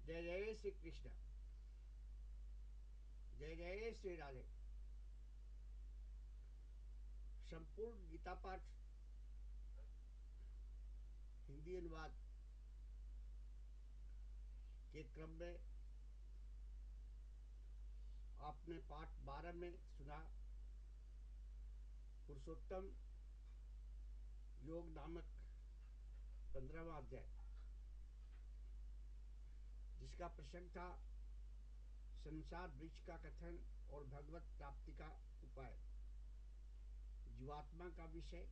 जय जय श्री कृष्ण, जय जय श्री राधे। संपूर्ण गीता पाठ हिंदी अनुवाद के क्रम में आपने पाठ 12 में सुना पुरुषोत्तम योग नामक 15वां अध्याय, जिसका प्रसंग था संसार वृक्ष का कथन और भगवत प्राप्ति का उपाय। जीवात्मा का विषय,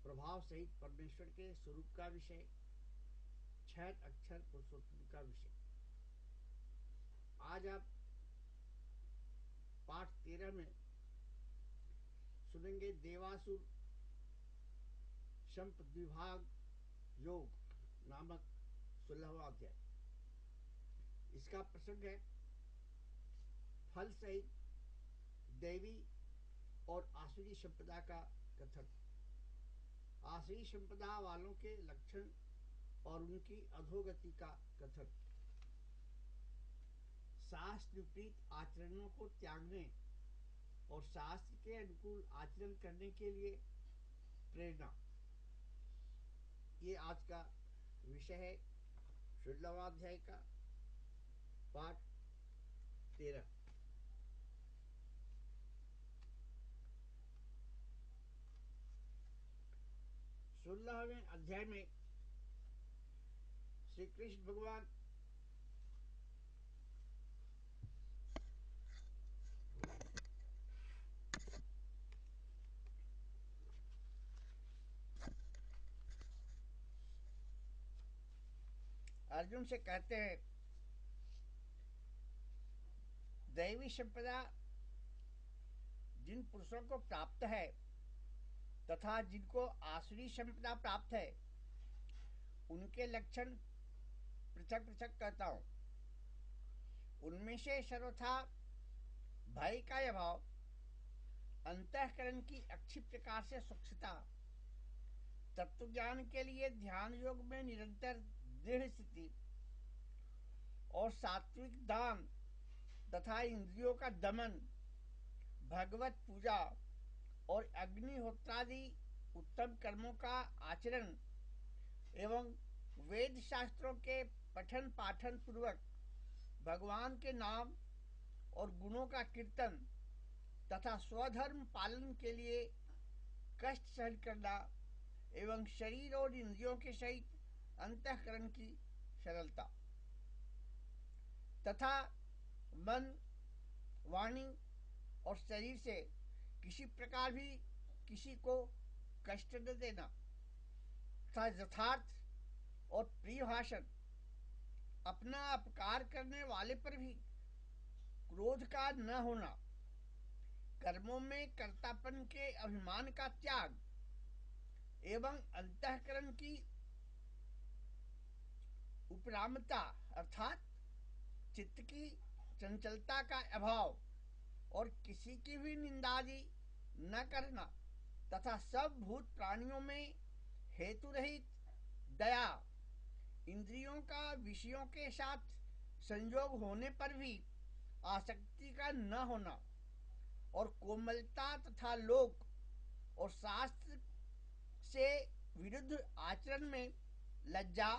प्रभाव सहित परमेश्वर के स्वरूप का विषय, 6 अक्षर पुरुषोत्तम का विषय। आज आप पाठ 13 में सुनेंगे देवासुर संप्रद्विभाग योग नामक 16वां अध्याय। इसका प्रसंग है फल सहित दैवी और आसुरी संपदा का कथन। आसुरी संपदा वालों के लक्षण और उनकी अधोगति का कथन। शास्त्र विपरीत आचरणों को त्यागने और शास्त्र के अनुकूल आचरण करने के लिए प्रेरणा, ये आज का विषय है। 16वां अध्याय का पाठ 13। 16वें अध्याय में श्री कृष्ण भगवान अर्जुन से कहते हैं, दैवी संपदा जिन पुरुषों को प्राप्त है तथा जिनको आसुरी संपदा प्राप्त है, उनके लक्षण पृथक पृथक कहता हूं। उनमें से सर्वथा भय का अभाव, अंतःकरण की अच्छी प्रकार से स्वच्छता, तत्व ज्ञान के लिए ध्यान योग में निरंतर दृढ़ स्थिति और सात्विक दान तथा इंद्रियों का दमन, भगवत पूजा और अग्निहोत्रादि उत्तम कर्मों का आचरण एवं वेद शास्त्रों के पठन पाठन पूर्वक भगवान के नाम और गुणों का कीर्तन तथा स्वधर्म पालन के लिए कष्ट सहन करना एवं शरीर और इंद्रियों के सहित अंतःकरण की सरलता तथा मन, वाणी और शरीर से किसी प्रकार भी किसी को कष्ट न देना तथा यथार्थ और प्रिय भाषण, अपना अपकार करने वाले पर भी क्रोध का न होना, कर्मों में कर्तापन के अभिमान का त्याग एवं अंतःकरण की उपरामता अर्थात चित्त की चंचलता का अभाव और किसी की भी निंदादि न करना तथा सब भूत प्राणियों में हेतु रहित दया, इंद्रियों का विषयों के साथ संयोग होने पर भी आसक्ति का न होना और कोमलता तथा लोक और शास्त्र से विरुद्ध आचरण में लज्जा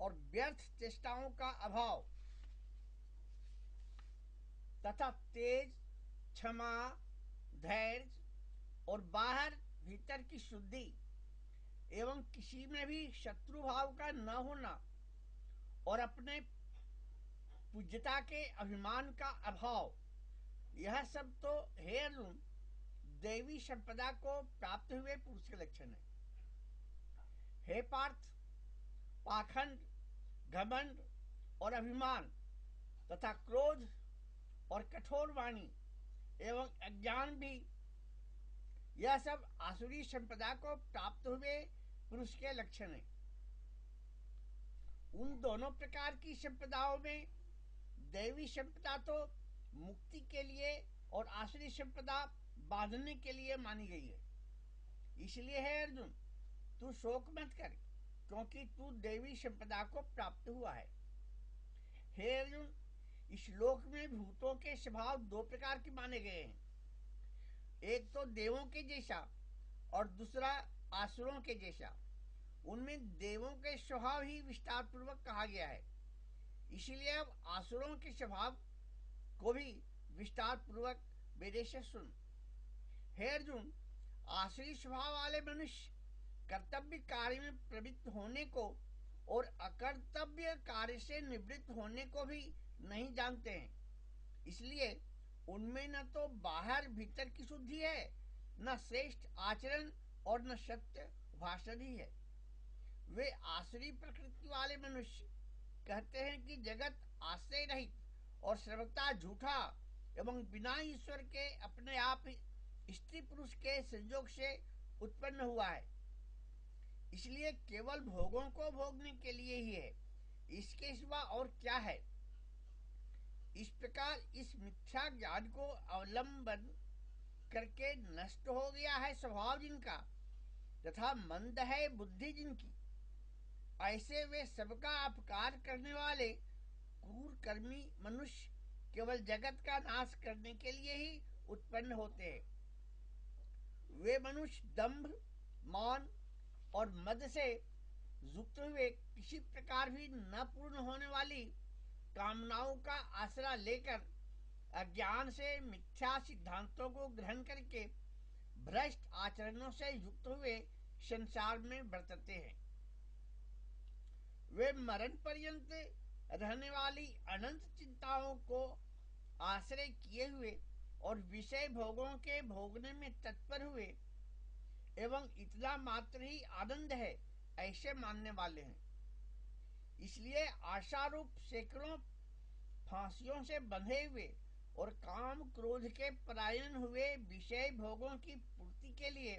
और व्यर्थ चेष्टाओं का अभाव तथा तेज, क्षमा, धैर्य और बाहर भीतर की शुद्धि एवं किसी में भी शत्रु भाव का न होना और अपने पूज्यता के अभिमान का अभाव, यह सब तो हे अर्जुन दैवी संपदा को प्राप्त हुए पुरुष के लक्षण है। हे पार्थ, पाखंड, घमंड और अभिमान तथा क्रोध और कठोर वाणी एवं अज्ञान भी, यह सब आसुरी संपदा को प्राप्त हुए पुरुष के लक्षण है। उन दोनों प्रकार की संपदाओं में दैवी संपदा तो मुक्ति के लिए और आसुरी संपदा बांधने के लिए मानी गई है। इसलिए है अर्जुन, तू शोक मत कर, क्योंकि तू दैवी संपदा को प्राप्त हुआ है। हे अर्जुन, इस श्लोक में भूतों के स्वभाव दो प्रकार के माने गए हैं। एक तो देवों के जैसा और दूसरा आसुरों के जैसा। उनमें देवों के स्वभाव ही विस्तार पूर्वक कहा गया है, इसीलिए अब आसुरों के स्वभाव को भी विस्तार पूर्वक मेरे से सुन। हे अर्जुन, आसुरी स्वभाव वाले मनुष्य कर्तव्य कार्य में प्रवृत्त होने को और अकर्तव्य कार्य से निवृत्त होने को भी नहीं जानते हैं। इसलिए उनमें न तो बाहर भीतर की शुद्धि है, न श्रेष्ठ आचरण और न सत्य भाषण ही है। वे आसुरी प्रकृति वाले मनुष्य कहते हैं कि जगत आश्रय रहित और सर्वथा झूठा एवं बिना ईश्वर के अपने आप स्त्री पुरुष के संयोग से उत्पन्न हुआ है, इसलिए केवल भोगों को भोगने के लिए ही है, इसके सिवा और क्या है। इस प्रकार इस मिथ्या ज्ञान को अवलंबन करके नष्ट हो गया है स्वभाव जिनका, तथा मंद है बुद्धि जिनकी, ऐसे वे सबका अपकार करने वाले क्रूर कर्मी मनुष्य केवल जगत का नाश करने के लिए ही उत्पन्न होते हैं। वे मनुष्य दंभ, मान और मद से युक्त हुए किसी प्रकार भी न पूर्ण होने वाली कामनाओं का आसरा लेकर अज्ञान से मिथ्या सिद्धांतों को ग्रहण करके भ्रष्ट आचरणों से युक्त हुए संसार में बरतते हैं। वे मरण पर्यंत रहने वाली अनंत चिंताओं को आश्रय किए हुए और विषय भोगों के भोगने में तत्पर हुए एवं इतना मात्र ही आनंद है ऐसे मानने वाले हैं। इसलिए आशारूप सैकड़ों फांसियों से बंधे हुए और काम क्रोध के परायण हुए विषय भोगों की पूर्ति के लिए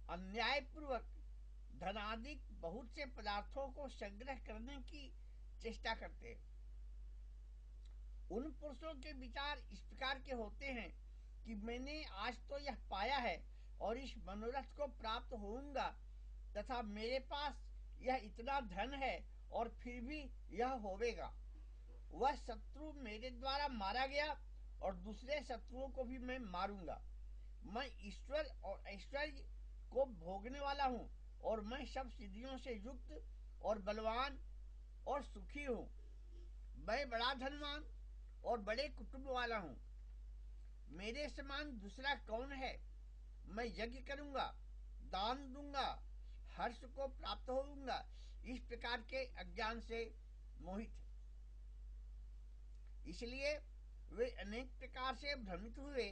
अन्यायपूर्वक धनाधिक बहुत से पदार्थों को संग्रह करने की चेष्टा करते हैं। उन पुरुषों के विचार इस प्रकार के होते हैं कि मैंने आज तो यह पाया है और इस मनोरथ को प्राप्त होऊंगा, तथा मेरे पास यह इतना धन है और फिर भी यह होवेगा। वह शत्रु मेरे द्वारा मारा गया और दूसरे शत्रुओं को भी मैं मारूंगा। मैं ईश्वर और ऐश्वर्य को भोगने वाला हूँ और मैं सब सिद्धियों से युक्त और बलवान और सुखी हूँ। मैं बड़ा धनवान और बड़े कुटुंब वाला हूँ। मेरे समान दूसरा कौन है। मैं यज्ञ करूंगा, दान दूंगा, हर्ष को प्राप्त होऊंगा। इस प्रकार के अज्ञान से मोहित है, इसलिए वे अनेक प्रकार से भ्रमित हुए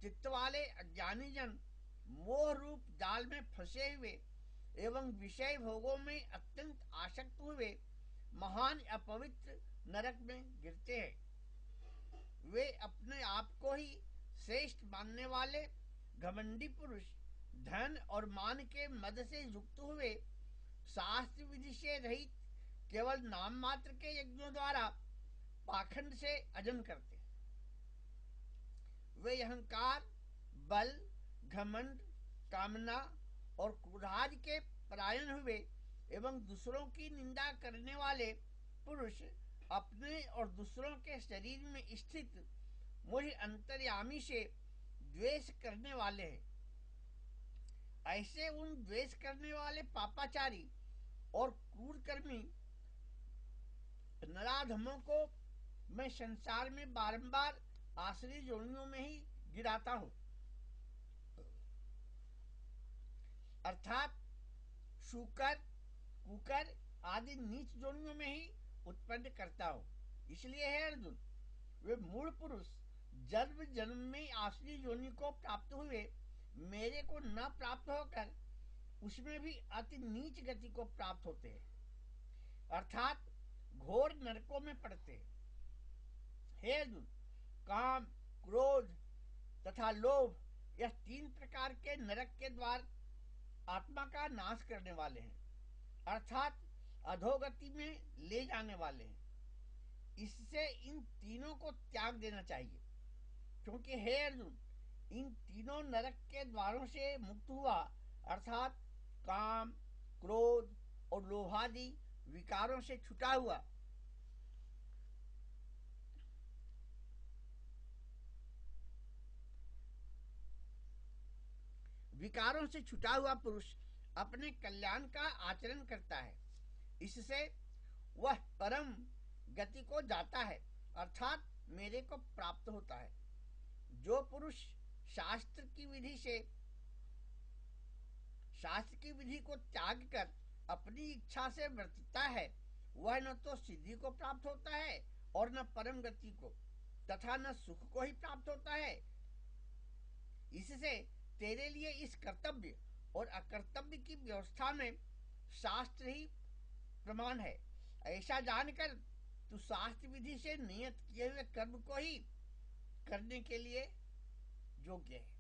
चित्त वाले अज्ञानी जन मोह रूप जाल में फंसे हुए एवं विषय भोगों में अत्यंत आसक्त हुए महान अपवित्र नरक में गिरते हैं। वे अपने आप को ही श्रेष्ठ मानने वाले घमंडी पुरुष धन और मान के मद से युक्त हुए शास्त्र विधि से रहित केवल नाम मात्र के यज्ञों द्वारा पाखंड से अजन करते। वे अहंकार, बल, घमंड, कामना और क्रोधादि के परायण हुए एवं दूसरों की निंदा करने वाले पुरुष अपने और दूसरों के शरीर में स्थित मुझ अंतर्यामी से द्वेष करने वाले हैं। ऐसे उन द्वेष करने वाले पापाचारी और क्रूर कर्मी नराधमों को मैं संसार में बारंबार आसुरी योनियों में ही गिराता हूँ, अर्थात शूकर, कुकर आदि नीच योनियों में ही उत्पन्न करता हूँ। इसलिए है अर्जुन, वे मूल पुरुष जन्म जन्म में आसुरी योनि को प्राप्त हुए मेरे को न प्राप्त होकर उसमें भी अति नीच गति को प्राप्त होते हैं, अर्थात घोर नरकों में पड़ते हैं। हे अर्जुन, काम, क्रोध तथा लोभ यह तीन प्रकार के नरक के द्वार आत्मा का नाश करने वाले हैं, अर्थात अधोगति में ले जाने वाले हैं। इससे इन तीनों को त्याग देना चाहिए, क्योंकि हे अर्जुन, इन तीनों नरक के द्वारों से मुक्त हुआ अर्थात काम, क्रोध और लोभादि विकारों से छुटा हुआ विकारों से छुटा हुआ पुरुष अपने कल्याण का आचरण करता है। इससे वह परम गति को जाता है, अर्थात मेरे को प्राप्त होता है। जो पुरुष शास्त्र की विधि को त्याग कर अपनी इच्छा से वर्तता है, वह न तो सिद्धि को प्राप्त होता है और न परम गति को, तथा न सुख को ही प्राप्त होता है। इससे तेरे लिए इस कर्तव्य और अकर्तव्य की व्यवस्था में शास्त्र ही प्रमाण है। ऐसा जानकर तू शास्त्र विधि से नियत किए हुए कर्म को ही करने के लिए योग्य है।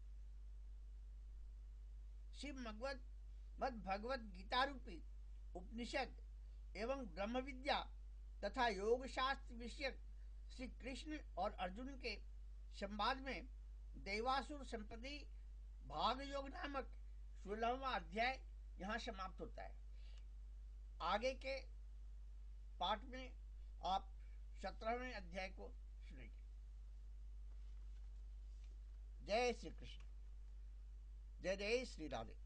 श्री भगवत गीता रूपी उपनिषद एवं ब्रह्म विद्या तथा योग शास्त्र विषयक श्री कृष्ण और अर्जुन के संवाद में देवासुर संपत्ति भाग योग नामक 16वां अध्याय यहाँ समाप्त होता है। आगे के पाठ में आप 17वें अध्याय को सुनेंगे। जय श्री कृष्ण, जय जय श्री राधे।